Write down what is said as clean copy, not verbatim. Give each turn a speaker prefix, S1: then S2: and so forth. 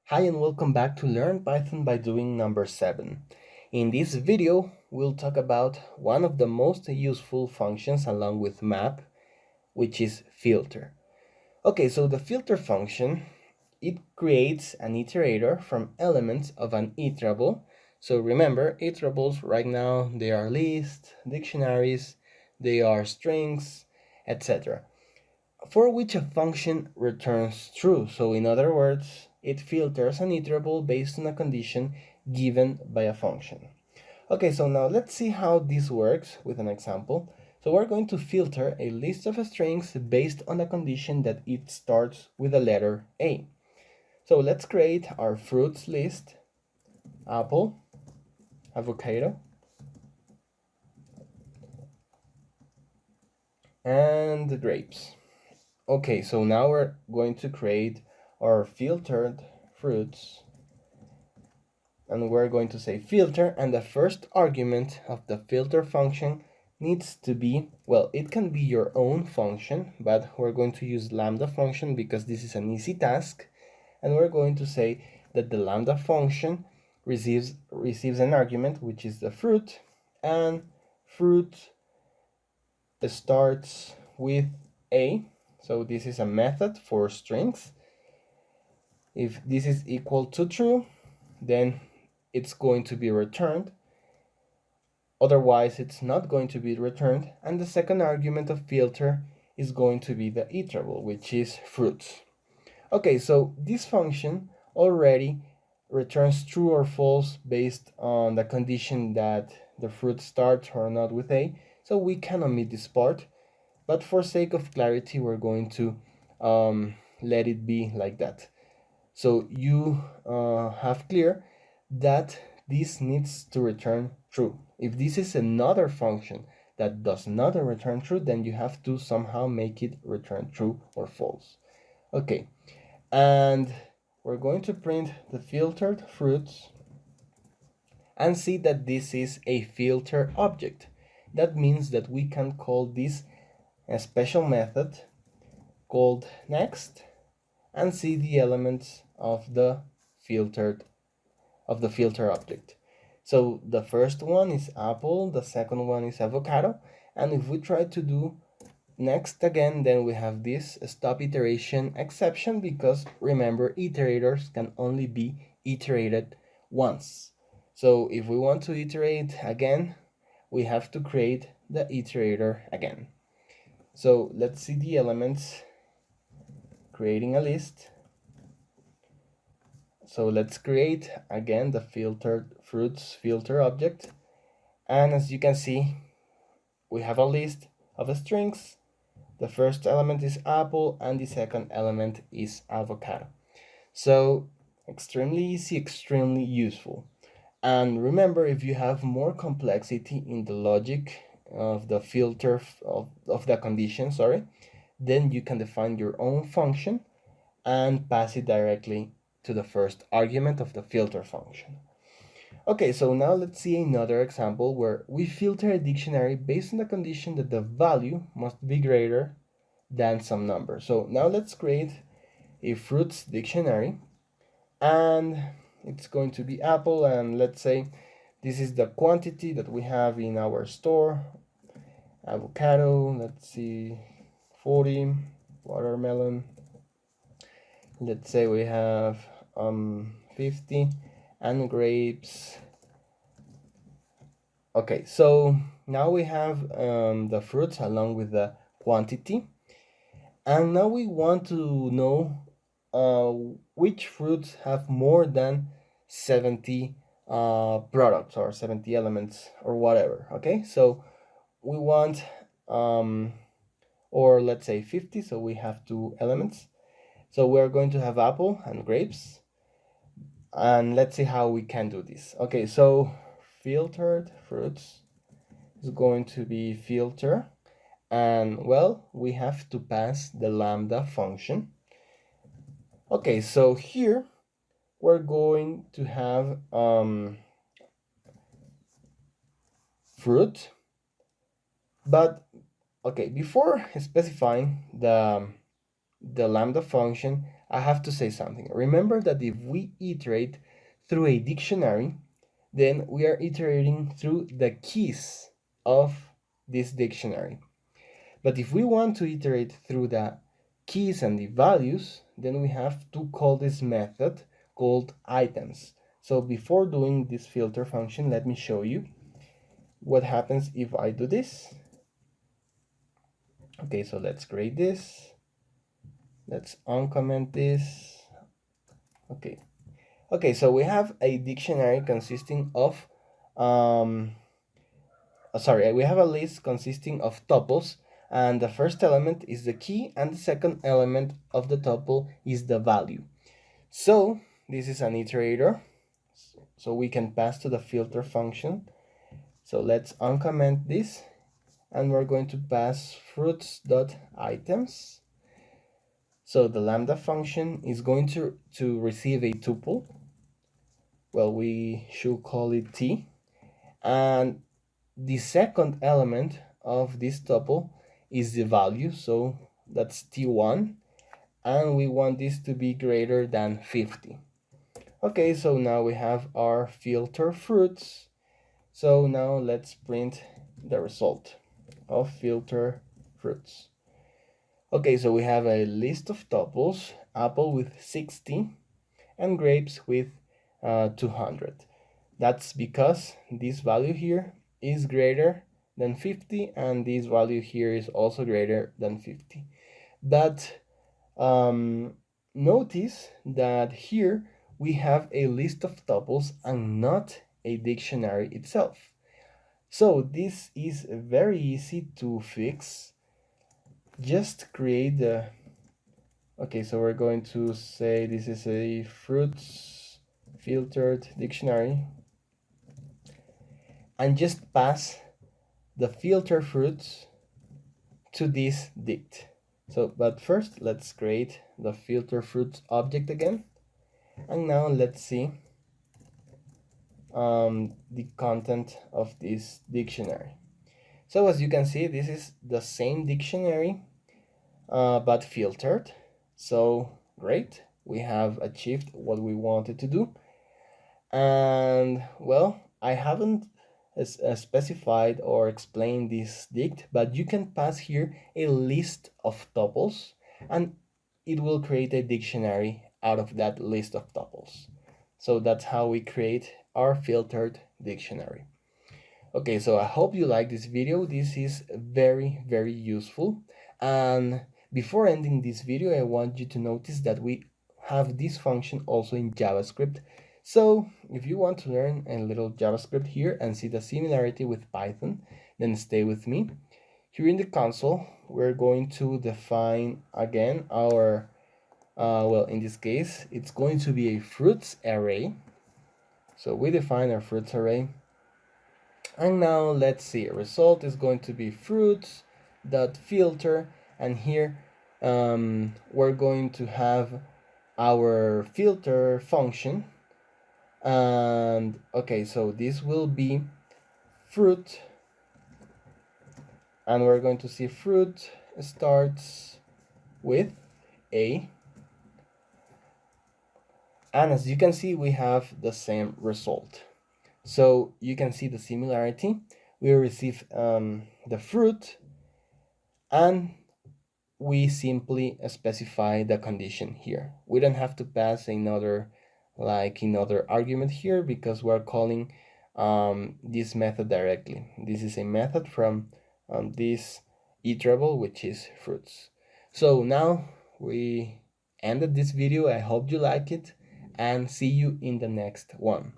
S1: Hi and welcome back to Learn Python by Doing number 7. In this video, we'll talk about one of the most useful functions along with map, which is filter. Okay, so the filter function, it creates an iterator from elements of an iterable. So remember, iterables right now, they are lists, dictionaries, they are strings, etc. For which a function returns true. So in other words, it filters an iterable based on a condition given by a function. Okay, so now let's see how this works with an example. So we're going to filter a list of strings based on a condition that it starts with the letter A. So let's create our fruits list: apple, avocado, and grapes. Okay, so now we're going to create our filtered fruits, and we're going to say filter, and the first argument of the filter function needs to be, well, it can be your own function, but we're going to use lambda function because this is an easy task, and we're going to say that the lambda function receives an argument, which is the fruit, and fruit starts with A. So this is a method for strings. If this is equal to true, then it's going to be returned. Otherwise, it's not going to be returned. And the second argument of filter is going to be the iterable, which is fruits. Okay, so this function already returns true or false based on the condition that the fruit starts or not with A. So we can omit this part, but for sake of clarity, we're going to let it be like that. So you have clear that this needs to return true. If this is another function that does not return true, then you have to somehow make it return true or false. Okay, and we're going to print the filtered fruits and see that this is a filter object. That means that we can call this a special method called next and see the elements of the filter object. So the first one is apple, the second one is avocado, and if we try to do next again, then we have this stop iteration exception, because remember, iterators can only be iterated once. So if we want to iterate again, we have to create the iterator again. So let's see the elements. Creating a list. So let's create again the filtered fruits filter object, and as you can see, we have a list of strings. The first element is apple and the second element is avocado. So extremely easy, extremely useful. And remember, if you have more complexity in the logic of the filter of the condition, then you can define your own function and pass it directly to the first argument of the filter function. Okay, so now let's see another example where we filter a dictionary based on the condition that the value must be greater than some number. So now let's create a fruits dictionary, and it's going to be apple, and let's say this is the quantity that we have in our store. Avocado, let's see, 40, watermelon, let's say we have 50, and grapes. Okay, so now we have the fruits along with the quantity, and now we want to know which fruits have more than 70 products or 70 elements or whatever. Okay, so we want or let's say 50, so we have two elements. So we're going to have apple and grapes, and let's see how we can do this. Okay, so filtered fruits is going to be filter, and well, we have to pass the lambda function. Okay, so here we're going to have fruit, but okay, before specifying the lambda function, I have to say something. Remember that if we iterate through a dictionary, then we are iterating through the keys of this dictionary. But if we want to iterate through the keys and the values, then we have to call this method called items. So before doing this filter function, let me show you what happens if I do this. Okay, so let's create this. Let's uncomment this. Okay, so we have a dictionary consisting of we have a list consisting of tuples, and the first element is the key and the second element of the tuple is the value. So this is an iterator, so we can pass to the filter function. So let's uncomment this, and we're going to pass fruits.items. So the lambda function is going to receive a tuple. Well, we should call it t, and the second element of this tuple is the value, so that's t1, and we want this to be greater than 50. Okay, so now we have our filter fruits. So now let's print the result of filter fruits. Okay, so we have a list of tuples, apple with 60 and grapes with 200. That's because this value here is greater than 50 and this value here is also greater than 50. But notice that here we have a list of tuples and not a dictionary itself. So this is very easy to fix. Just create the... Okay, so we're going to say this is a fruits filtered dictionary, and just pass the filter fruits to this dict. So, but first let's create the filter fruits object again, and now let's see the content of this dictionary. So as you can see, this is the same dictionary but filtered. So great, we have achieved what we wanted to do. And well, I haven't specified or explained this dict, but you can pass here a list of tuples and it will create a dictionary out of that list of tuples. So that's how we create our filtered dictionary. Okay, so I hope you like this video. This is very, very useful. And before ending this video, I want you to notice that we have this function also in JavaScript. So if you want to learn a little JavaScript here and see the similarity with Python, then stay with me. Here in the console, we're going to define again our, well, in this case, it's going to be a fruits array. So we define our fruits array. And now let's see, result is going to be fruits.filter, and here we're going to have our filter function. And okay, so this will be fruit, and we're going to see fruit starts with a, and as you can see we have the same result. So you can see the similarity. We receive the fruit and we simply specify the condition here. We don't have to pass another argument here because we're calling this method directly. This is a method from this iterable, which is fruits. So now we ended this video. I hope you like it and see you in the next one.